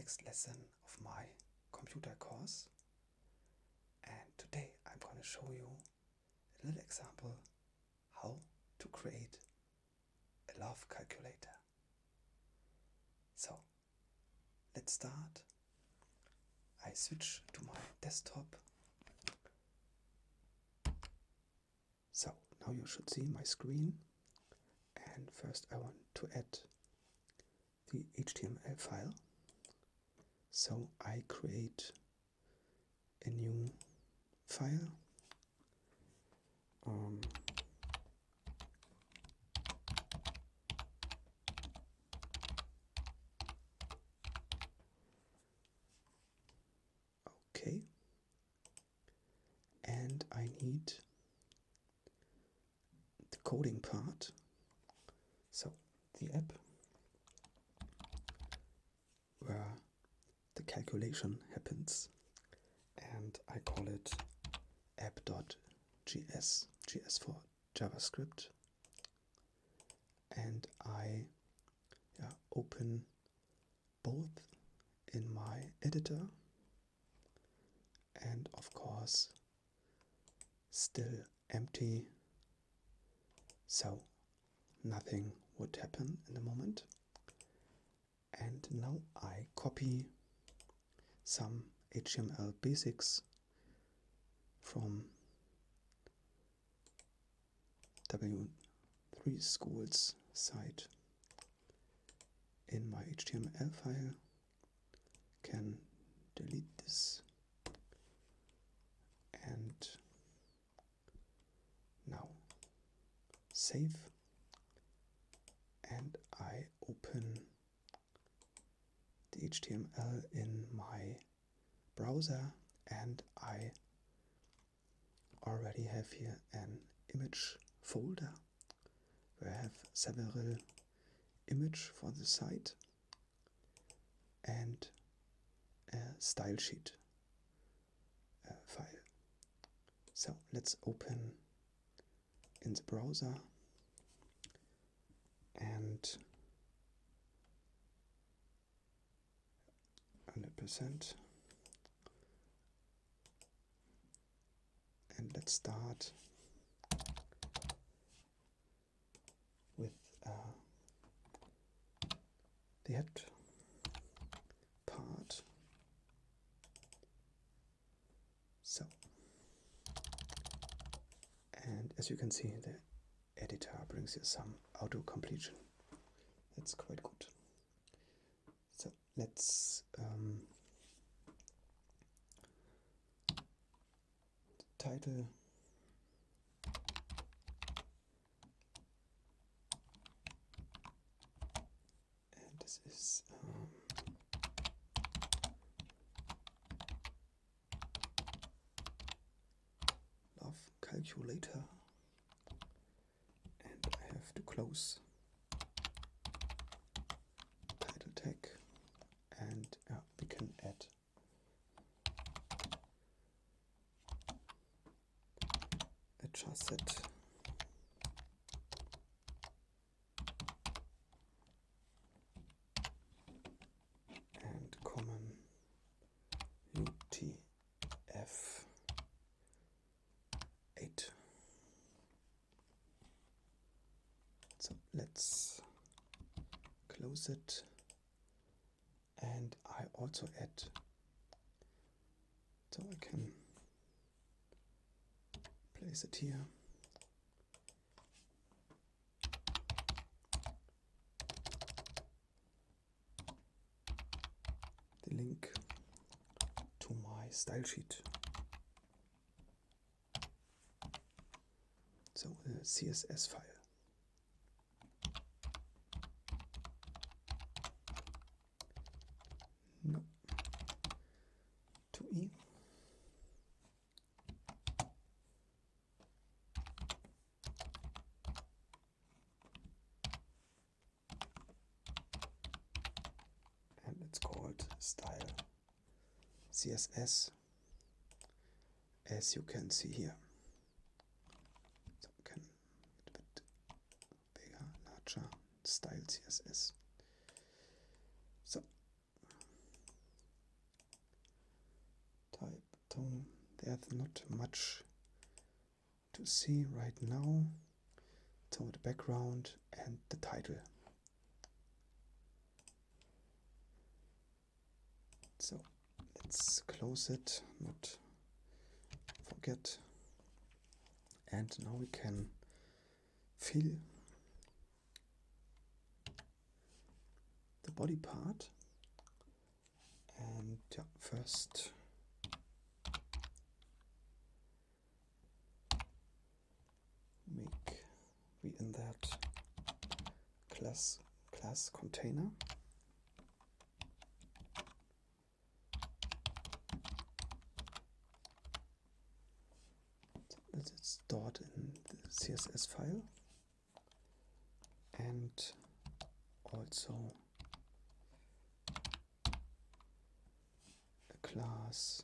next lesson of my computer course, and today I'm going to show you a little example how to create a love calculator. So let's start. I switch to my desktop. So now you should see my screen, and first I want to add the HTML file. So I create a new file. Okay, and I need the coding part. So the app where the calculation happens, and I call it app.js, JS for JavaScript, and I open both in my editor, and of course still empty, so nothing would happen in the moment. And now I copy some HTML basics from W3 School's site in my HTML file. Can delete this, and now save, and I open the HTML in my browser, and I already have here an image folder where I have several images for the site and a style sheet file. So let's open in the browser and 100%, and let's start with the head part. So, and as you can see, the editor brings you some auto completion. That's quite good. So let's title, and this is love calculator, and I have to close title tag, and we can add adjusted and common UTF-8. So let's close it, and I also add, so I can place it here. The link to my style sheet. So a CSS file. No. 2e. And it's called style CSS, as you can see here. So we can a bit bigger, larger, style CSS. So So there's not much to see right now. So the background and the title. So let's close it, not forget. And now we can fill the body part. And yeah, first make we in that class container. So that it's stored in the CSS file, and also a class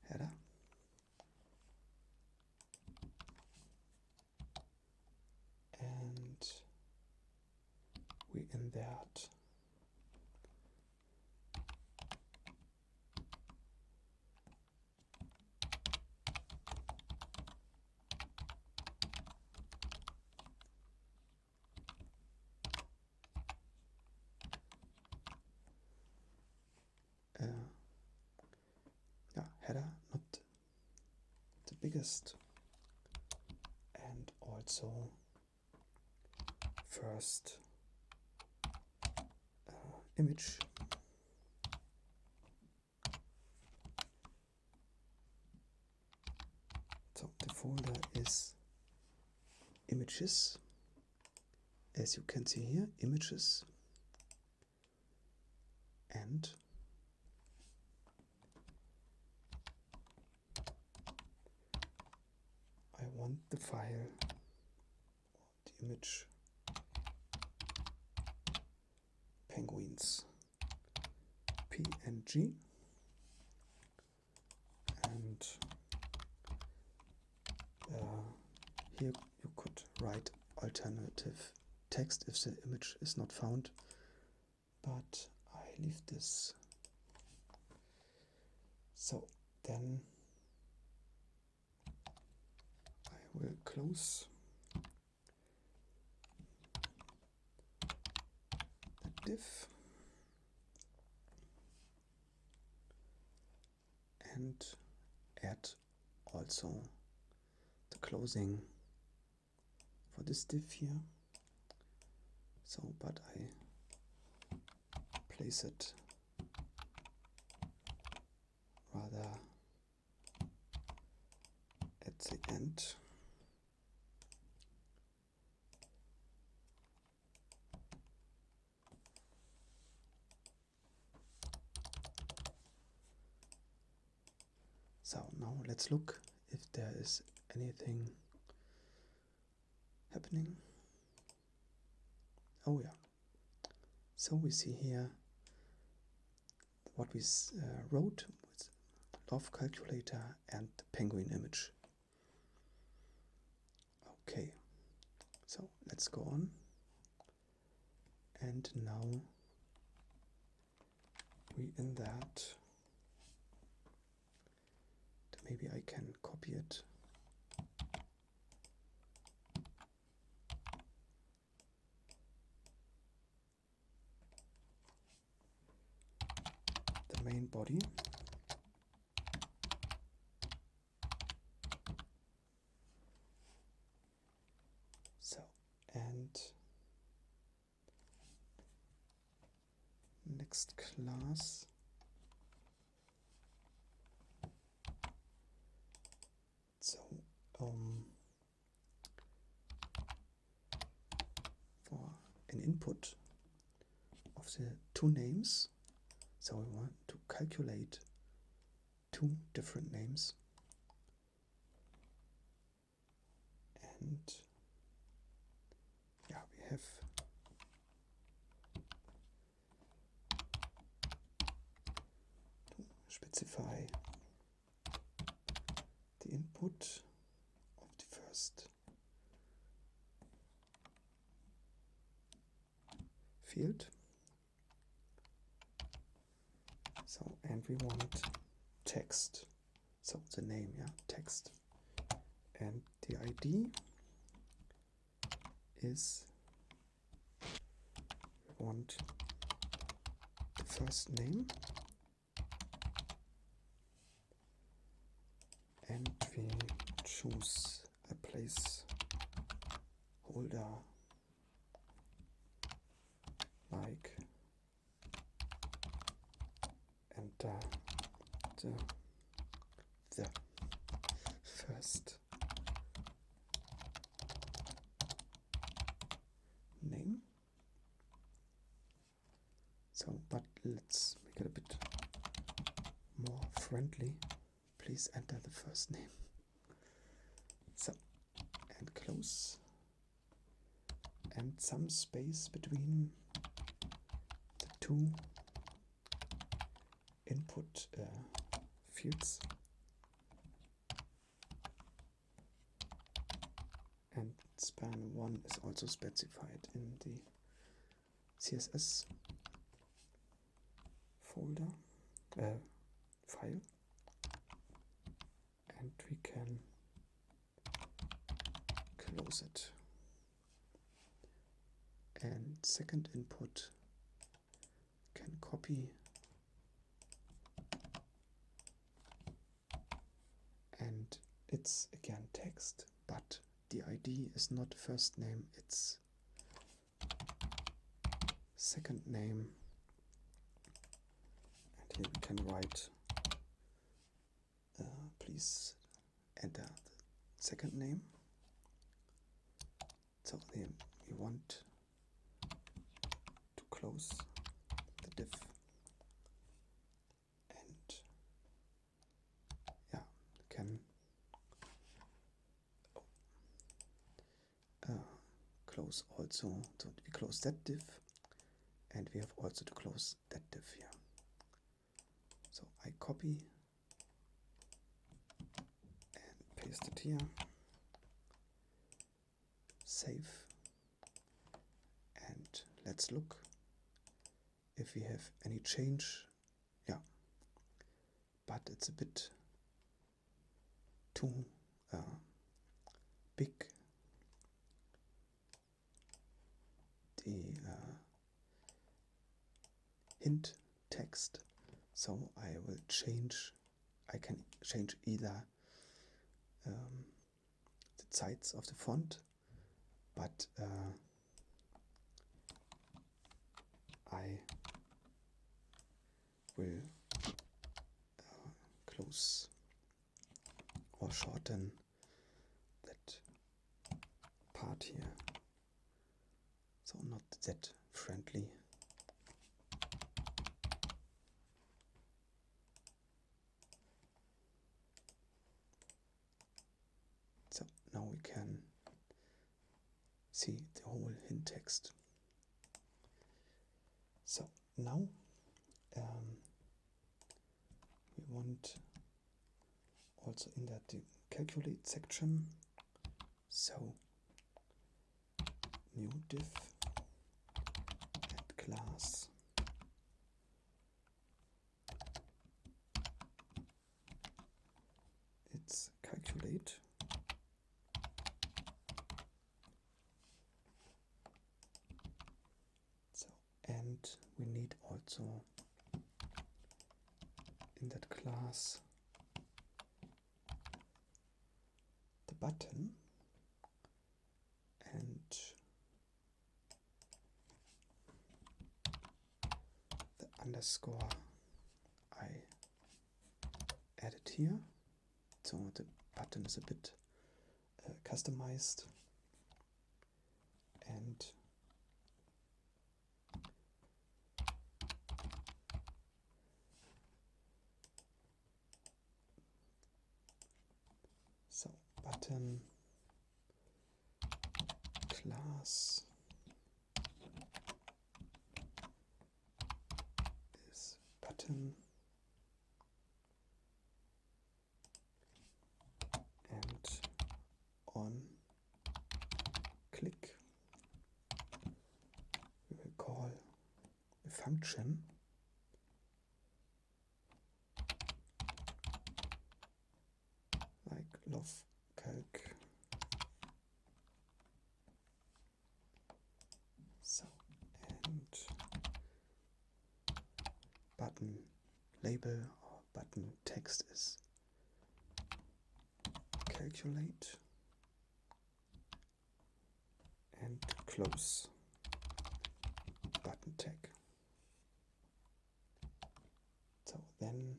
header, and we in that header, not the biggest, and also first image. So the folder is images, as you can see here, images, and I want the file, the image, penguins, PNG, and here you could write alternative text if the image is not found, but I leave this. So then I will close the div and add also the closing for this div here. So, but I place it rather at the end. So now let's look if there is anything happening. Oh yeah. So we see here what we wrote with love calculator and the penguin image. Okay, so let's go on. And now we in that, maybe I can copy it. The main body. So, and next class. So, for an input of the two names, so we want to calculate two different names, and yeah, we have to specify the input of the first field. So, and we want text. So the name, yeah, text. And the ID is, we want the first name, and we choose a placeholder like enter the first name. So, but let's make it a bit more friendly. Please enter the first name. So, and close. And some space between the two input fields. And span 1 is also specified in the CSS folder file, and we can close it. And second input can copy and it's again text, but the ID is not first name, it's second name. And here we can write, please enter the second name. So then we want to close the div. And yeah, can close also, so we close that div, and we have also to close that div here. So I copy and paste it here, save, and let's look if we have any change. Yeah, but it's a bit too big. The hint text, so I will change. I can change either the size of the font, but I will close or shorten that part here, so not that friendly. So now we can see the whole hint text. So now we want also in that the calculate section, so new div add class it's calculate. So, and we need also in that class the button, and the underscore I added here, so the button is a bit customized, and so button class is button, and on click we will call function like lovecalc. So, and button label or button text is calculate, and close button tag. So then,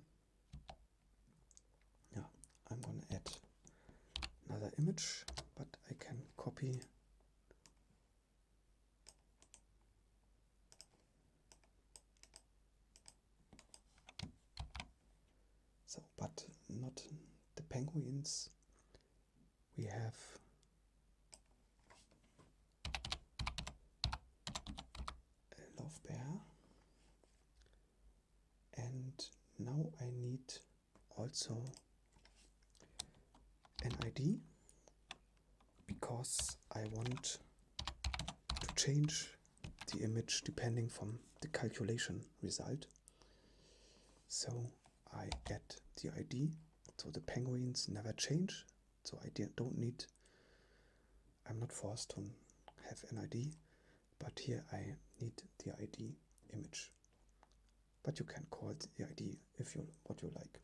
yeah, I'm gonna add another image, but I can copy so, but not the penguins. We have a love bear, and now I need also an ID, because I want to change the image depending from the calculation result. So I add the ID, so the penguins never change, so I don't need, I'm not forced to have an ID, but here I need the ID image. But you can call it the ID if you what you like.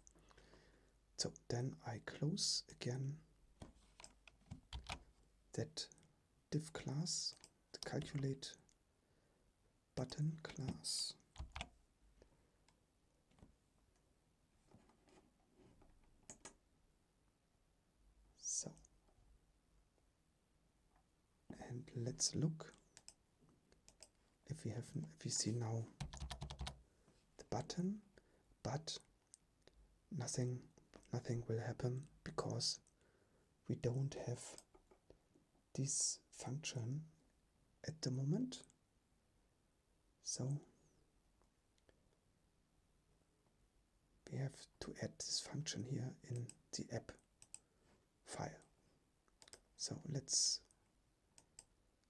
So then I close again that div class, the calculate button class. So, and let's look if we see now the button, but nothing will happen because we don't have this function at the moment. So we have to add this function here in the app file. So let's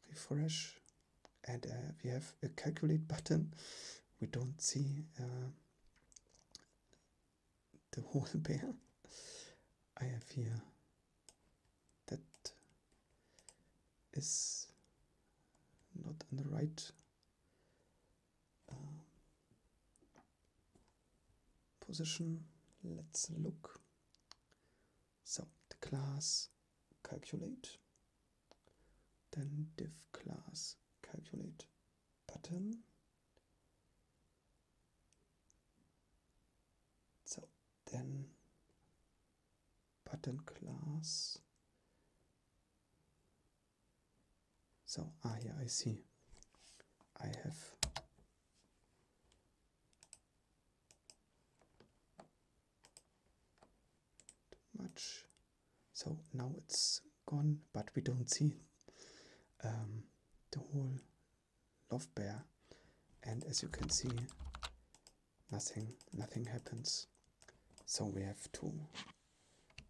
refresh, and we have a calculate button. We don't see the whole bear. I have here that is not in the right position. Let's look. So the class calculate, then div class calculate button. So then button class. So here I see I have too much. So now it's gone, but we don't see the whole love bear, and as you can see, nothing happens. So we have to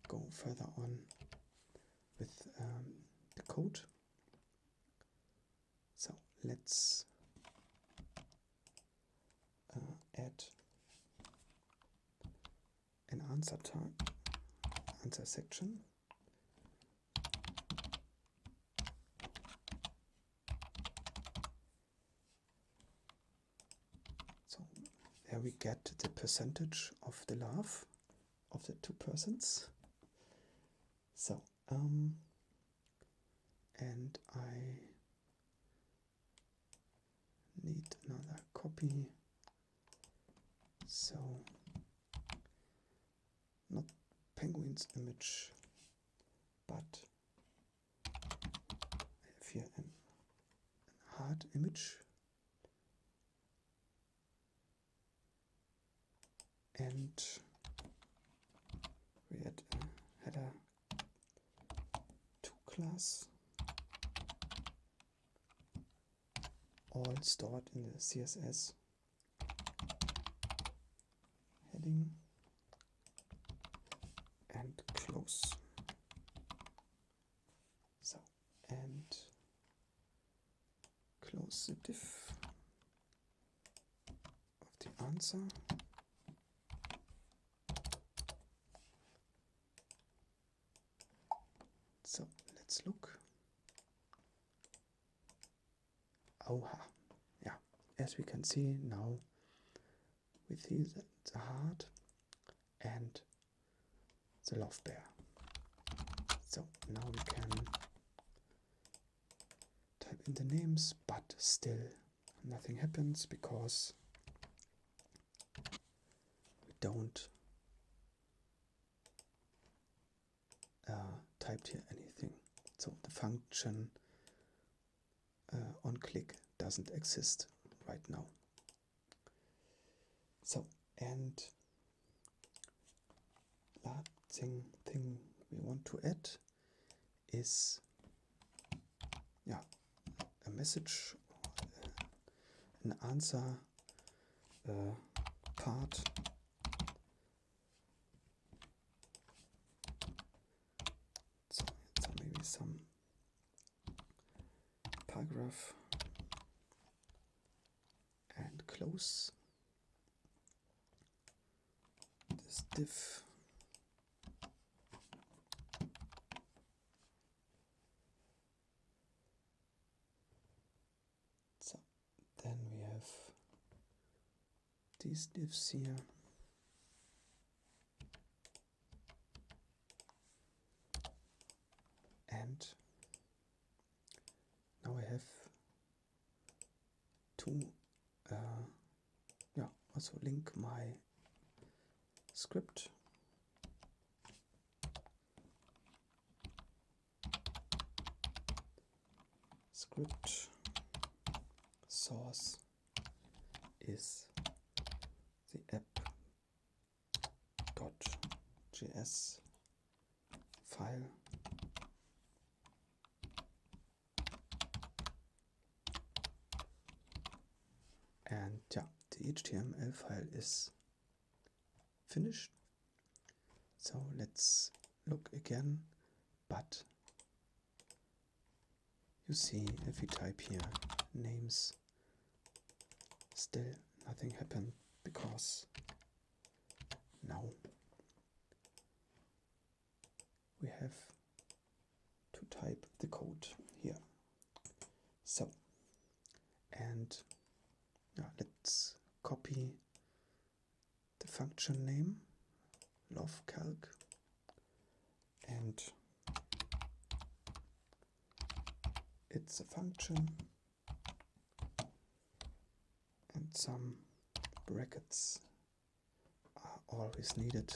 go further on with the code. So let's add an answer section. So there we get the percentage of the love of the two persons. So and I need another copy. So not penguin's image, but I have here an hard image, and we add a header to class, all stored in the CSS heading, and close. So, and close the div. answer. So let's look. Oha. Yeah, as we can see now, we see the heart and the love bear. So now we can type in the names, but still nothing happens because we don't typed here anything. So the function on click doesn't exist right now. So, and last thing we want to add is a message, an answer part. So maybe some paragraph and close this div. So then we have these divs here. And now I have to also link my script. Script source is the app.js file. And yeah, the HTML file is finished. So let's look again, but you see if we type here names, still nothing happened because now we have to type the code here. So, and let's copy the function name, lovecalc, and it's a function and some brackets are always needed.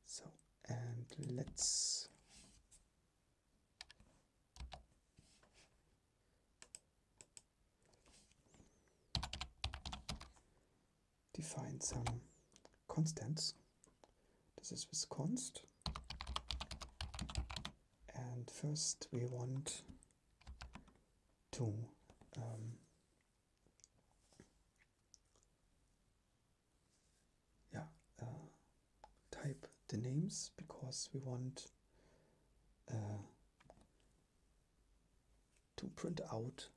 So, and let's define some constants. This is with const. And first we want to type the names because we want to print out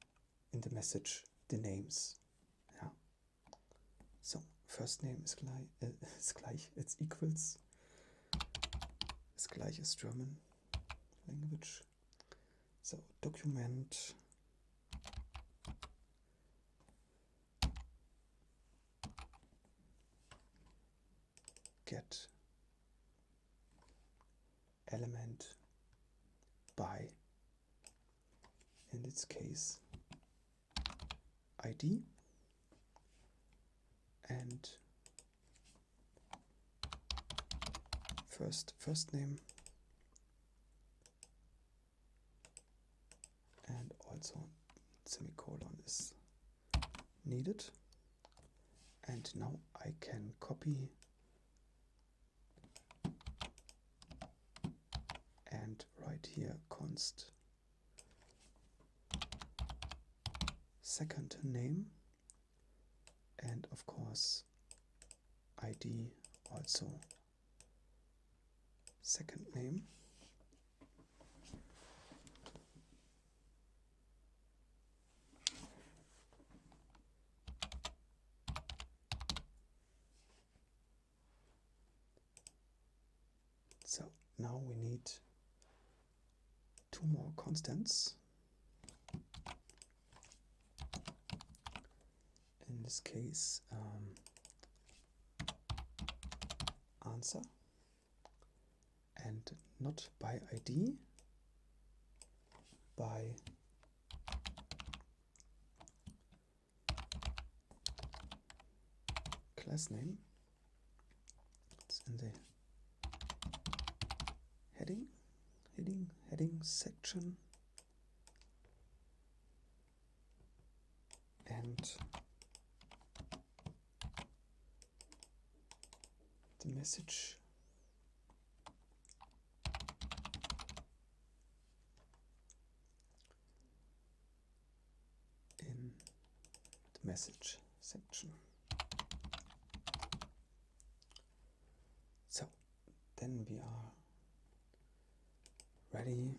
in the message the names. Yeah. So first name is gleich, it's equals, ist gleich as German language. So document get element by, in this case, ID, and first name, and also semicolon is needed. And now I can copy and write here const second name, and of course ID also second name. So now we need two more constants. In this case, answer, and not by ID, by class name. It's in the heading section, and the message in the message section. So then we are ready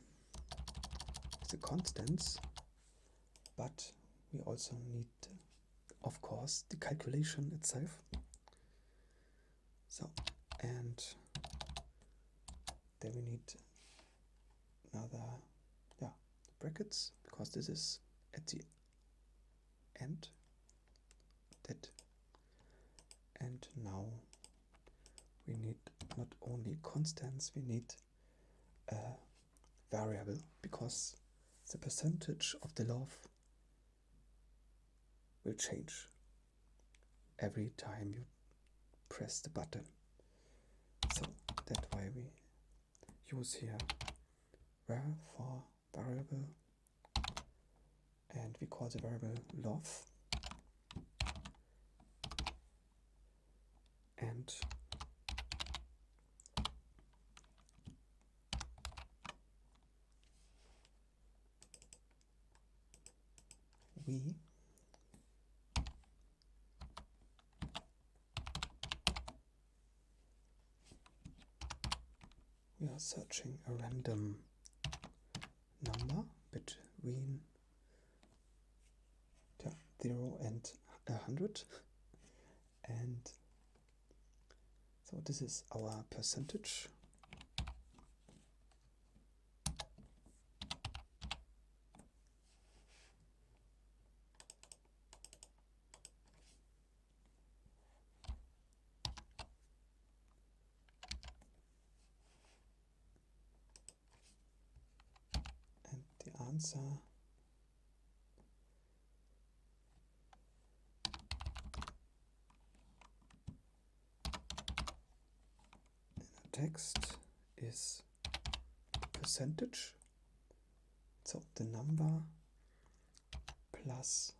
with the constants, but we also need, of course, the calculation itself. So, and then we need another, brackets, because this is at the end. And now we need not only constants, we need a variable, because the percentage of the love will change every time you press the button. So that's why we use here var for variable, and we call the variable love, and we are searching a random number between 0 and 100, and so this is our percentage. And the answer text is percentage, so the number plus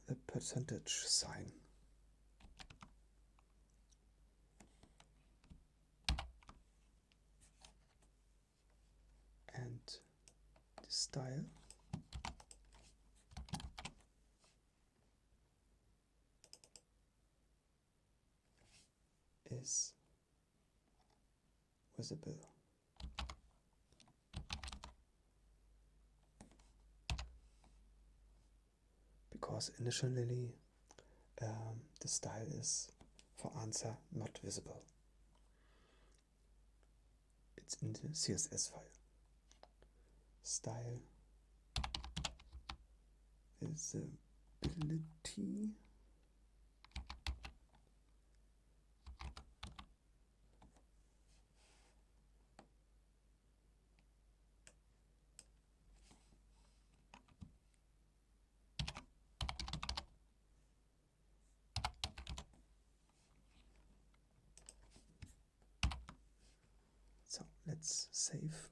the percentage sign. And the style is visible. Because initially the style is for answer not visible. It's in the CSS file. Style visibility So let's save,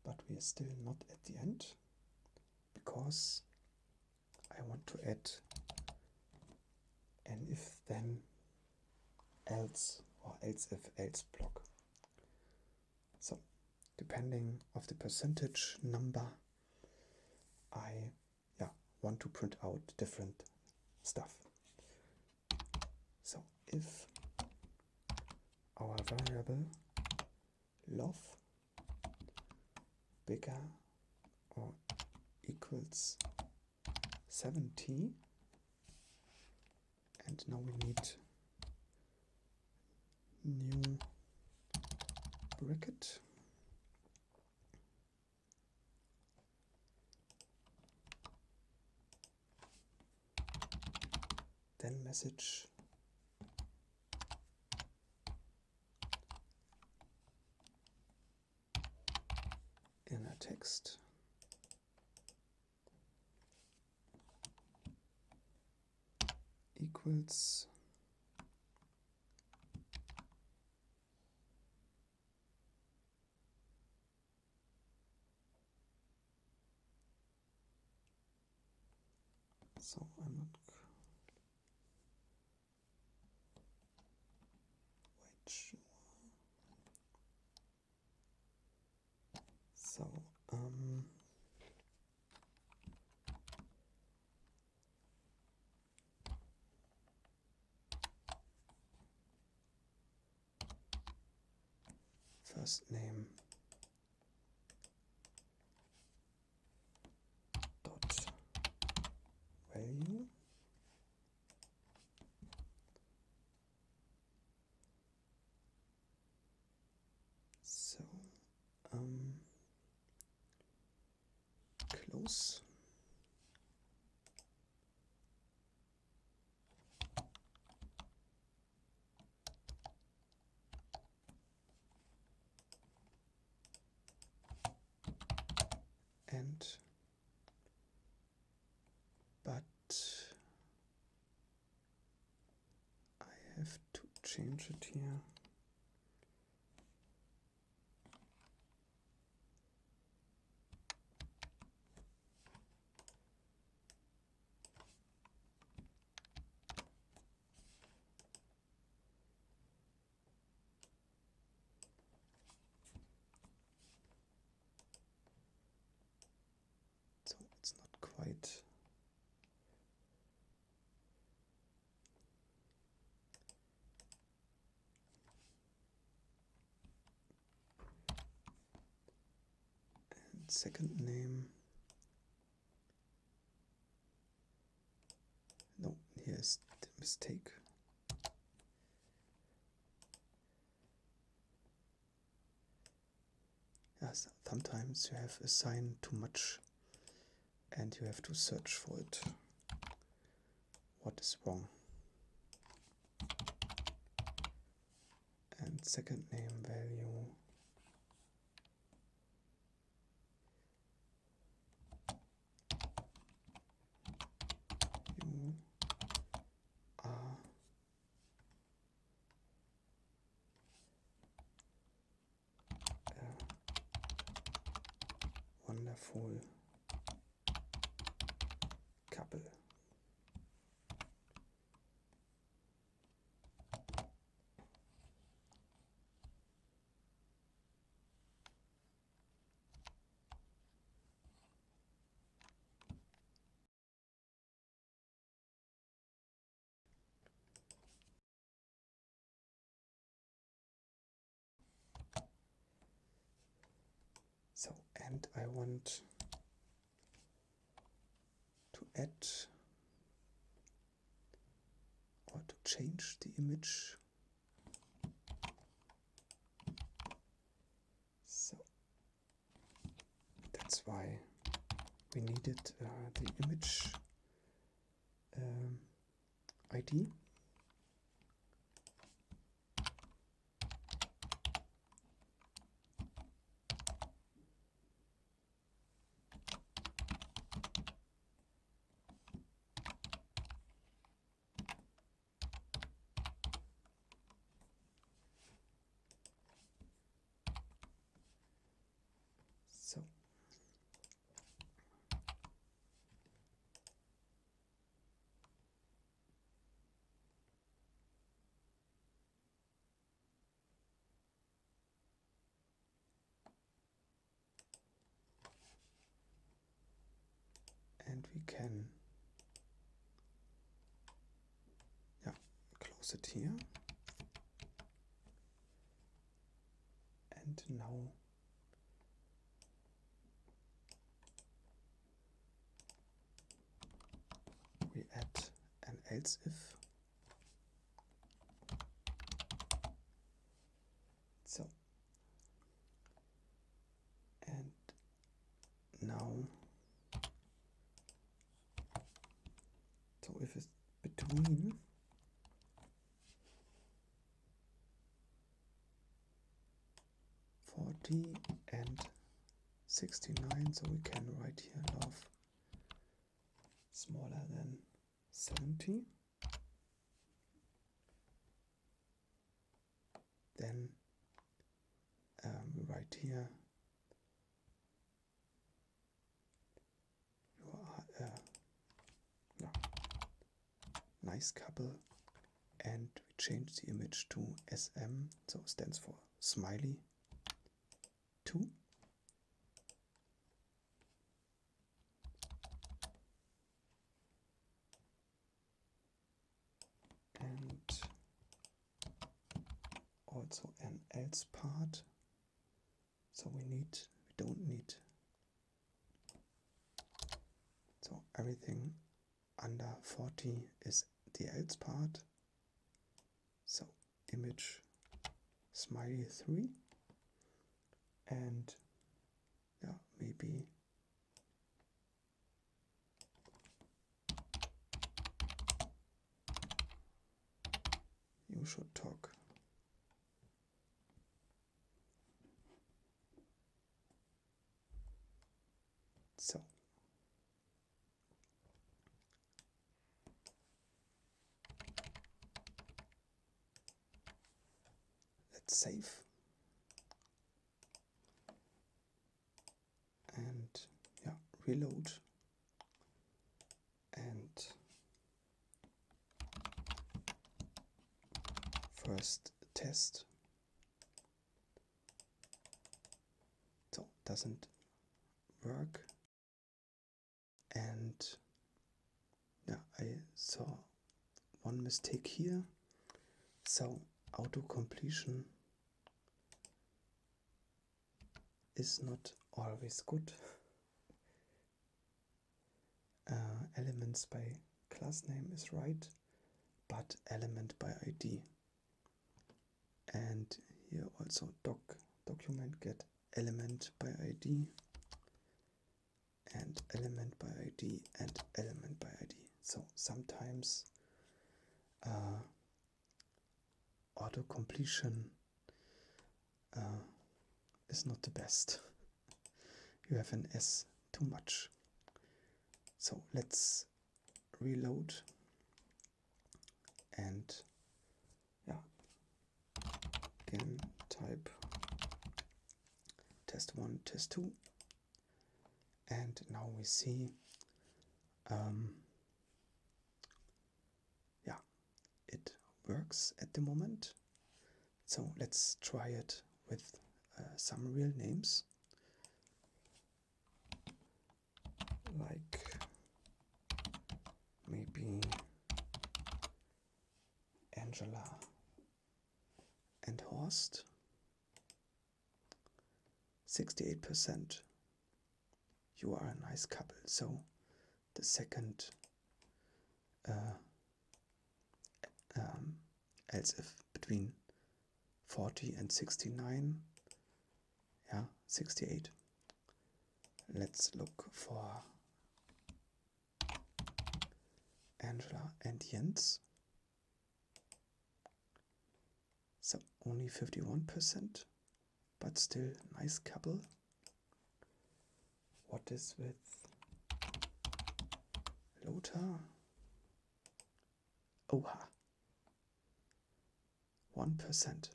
but we are still not at the end, because I want to add an if then else or else if else block. So depending of the percentage number, I want to print out different stuff. So if our variable love bigger or equals 70, and now we need new bracket, then message inner text equals so I'm not quite sure. So first name dot value so close and but I have to change it here. So it's not quite and second name. No, here's the mistake. Yes, sometimes you have assigned too much and you have to search for it. What is wrong? And second name value you are a wonderful couple. So, and I want to add or to change the image. So that's why we needed the image ID. So and we can close it here. And now we add an else if between 40 and 69, so we can write here love smaller than 70. Then we write here you are a nice couple, and we change the image to SM, so stands for smiley 2. And also an else part, so we don't need, so everything under 40 is the else part, so image smiley 3, and yeah, maybe you should talk. So let's save and yeah, reload and first test. So doesn't work, and yeah, I saw one mistake here. So auto completion is not always good. Elements by class name is right, but element by ID. And here also document get element by ID and element by ID and element by ID. So sometimes auto completion is not the best. You have an S too much. So let's reload and yeah, again type test1, test2, and now we see yeah, it works at the moment. So let's try it with some real names, like maybe Angela and Horst. 68%. You are a nice couple. So the second else if between 40 and 69, yeah, 68. Let's look for Angela and Jens. So only 51%, but still nice couple. What is with Lothar? Oha. 1%.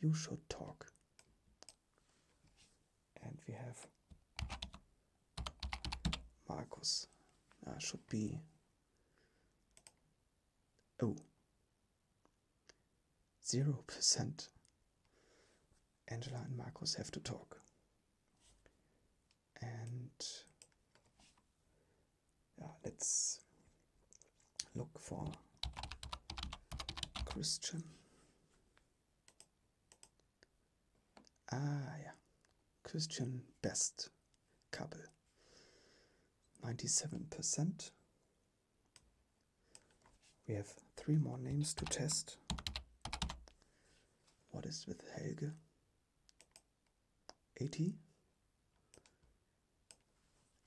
You should talk. And we have Markus. Should be 0%. Angela and Markus have to talk. And yeah, let's look for Christian. Yeah, Christian best couple. 97%. We have 3 more names to test. What is with Helge? 80.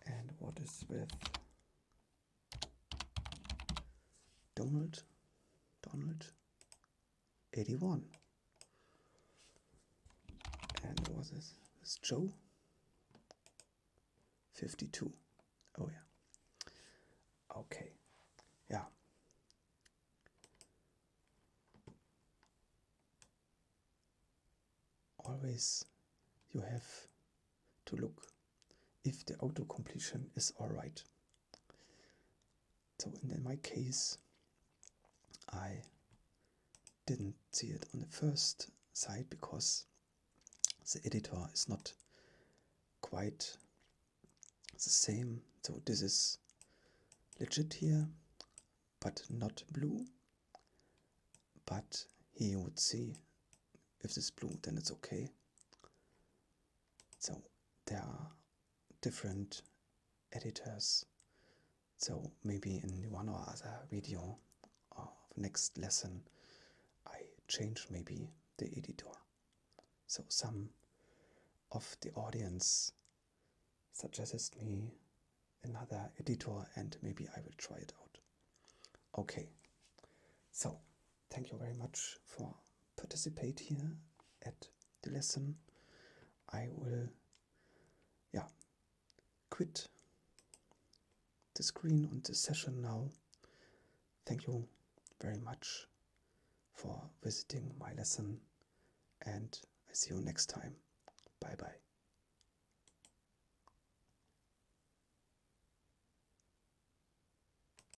And what is with Donald 81. And what was this? This is Joe 52. Oh yeah. Okay. Yeah. Always you have to look if the auto-completion is alright. So in my case, I didn't see it on the first side because the editor is not quite the same. So this is legit here, but not blue. But here you would see if this is blue, then it's okay. So there are different editors. So maybe in one or other video of next lesson, I change maybe the editor. So some of the audience suggests me another editor and maybe I will try it out. Okay, so thank you very much for participate here at the lesson. I will quit the screen on the session now. Thank you very much for visiting my lesson and I see you next time. Bye bye.